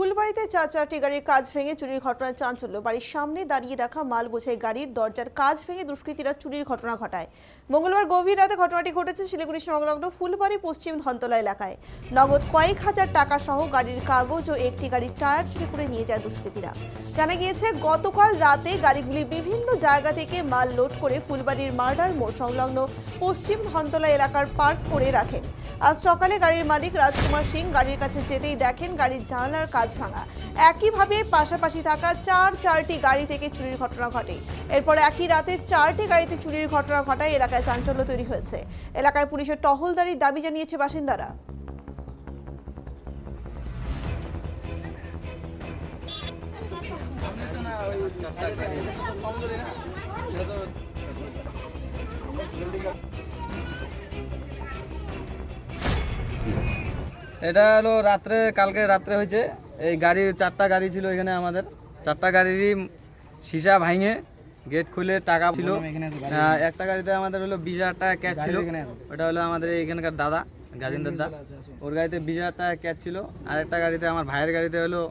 ফুলবাড়িতে চারটি গাড়ির কাঁচ ভেঙে চুরির ঘটনায় চাঞ্চল্য। বাড়ির সামনে দাঁড়িয়ে রাখা মাল বোঝাই গাড়ির দরজার কাঁচ ভেঙে দুষ্কৃতীরা চুরির ঘটনা ঘটায়। মঙ্গলবার গভীর রাতে ঘটনাটি ঘটেছে শিলিগুড়ি সংলগ্ন ফুলবাড়ি পশ্চিম ধনতলা এলাকায়। নগদ কয়েক হাজার টাকা সহ গাড়ির কাগজ ও একটি গাড়ির টায়ার চুরি করে নিয়ে যায় দুষ্কৃতীরা। জানা গিয়েছে, গতকাল রাতে গাড়িগুলি বিভিন্ন জায়গা থেকে মাল লোড করে ফুলবাড়ির মার্ডার মোড় সংলগ্ন পশ্চিম ধনতলা এলাকার পার্ক করে রাখেন। আজ সকালে গাড়ির মালিক রাজকুমার সিং গাড়ির কাছে যেতেই দেখেন গাড়ির জানালার কাঁচ ভাঙা। একইভাবে পাশাপাশি থাকা চারটি গাড়ি থেকে চুরির ঘটনা ঘটে। এরপর একই রাতে 4টি গাড়িতে চুরির ঘটনা ঘটায় এলাকায় চাঞ্চল্য তৈরি হয়েছে। এলাকায় পুলিশের টহলদারির দাবি জানিয়েছে বাসিন্দারা। এটা হলো কালকে রাত্রে হয়েছে। এই গাড়ি 4টা গাড়ি ছিল এখানে, আমাদের 4টা গাড়িরই সীসা ভাঙে গেট খুলে টাকা ছিল। একটা গাড়িতে আমাদের হলো 20,000 টাকা ক্যাশ ছিল, ওটা হলো আমাদের এখানকার দাদা গাজিন্দার দা, ওর গাড়িতে 20,000 টাকা ক্যাশ ছিল। আর একটা গাড়িতে আমার ভাইয়ের গাড়িতে হলো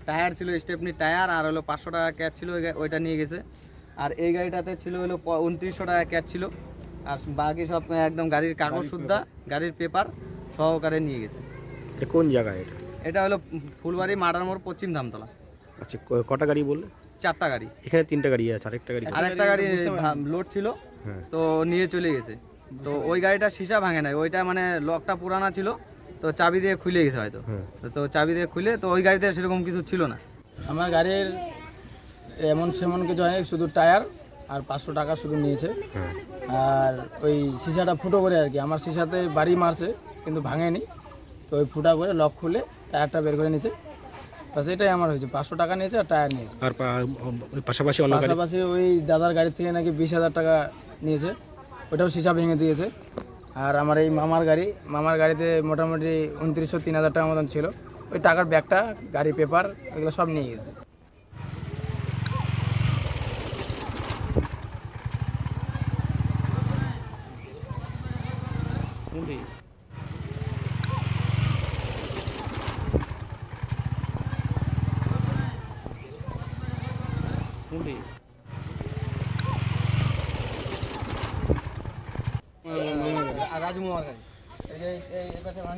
টায়ার ছিল, স্টেপনি টায়ার, আর হলো 500 টাকা ক্যাশ ছিল, ওইটা নিয়ে গেছে। আর এই গাড়িটাতে ছিল হলো 2900 টাকা ক্যাশ ছিল। আর বাকি সব একদম গাড়ির কাগজ সুদ্ধা, গাড়ির পেপার সহকারে নিয়ে গেছে। কোন জায়গায় এটা? এটা হলো ফুলবাড়ি মার্ডার মোড় পশ্চিম ধামতলা। আচ্ছা, কটা গাড়ি বললে? 4টা গাড়ি। এখানে 3টা গাড়ি আছে, আরেকটা গাড়ি লোড ছিল, তো নিয়ে চলে গেছে। তো ওই গাড়িটা সীসা ভাঙে নাই, ওইটা মানে লকটা পুরানা ছিল, তো চাবি দিয়ে খুলে গেছে হয়তো। তো চাবি দিয়ে খুলে, তো ওই গাড়িতে সেরকম কিছু ছিল না। আমার গাড়ির এমন সেমন কিছু হয়নি, শুধু টায়ার আর 500 টাকা শুধু নিয়েছে। আর ওই সিসাটা ফুটো করে আর কি, আমার সিসাতে বাড়ি মারছে কিন্তু ভাঙেনি, তো ওই ফুটা করে লক খুলে টায়ারটা বের করে নিয়েছে। বাস এটাই আমার হয়েছে, 500 টাকা নিয়েছে আর টায়ার নিয়েছে। আর পাশাপাশি ওই দাদার গাড়ি থেকে নাকি 20,000 টাকা নিয়েছে, ওটাও সিসা ভেঙে দিয়েছে। আর আমার এই মামার গাড়িতে মোটামুটি 2900-3000 টাকা মতন ছিল। ওই টাকার ব্যাগটা, গাড়ি পেপার, এগুলো সব নিয়ে গেছে। রাজমোহন গাড়ি এই পাশে ভাঙছে।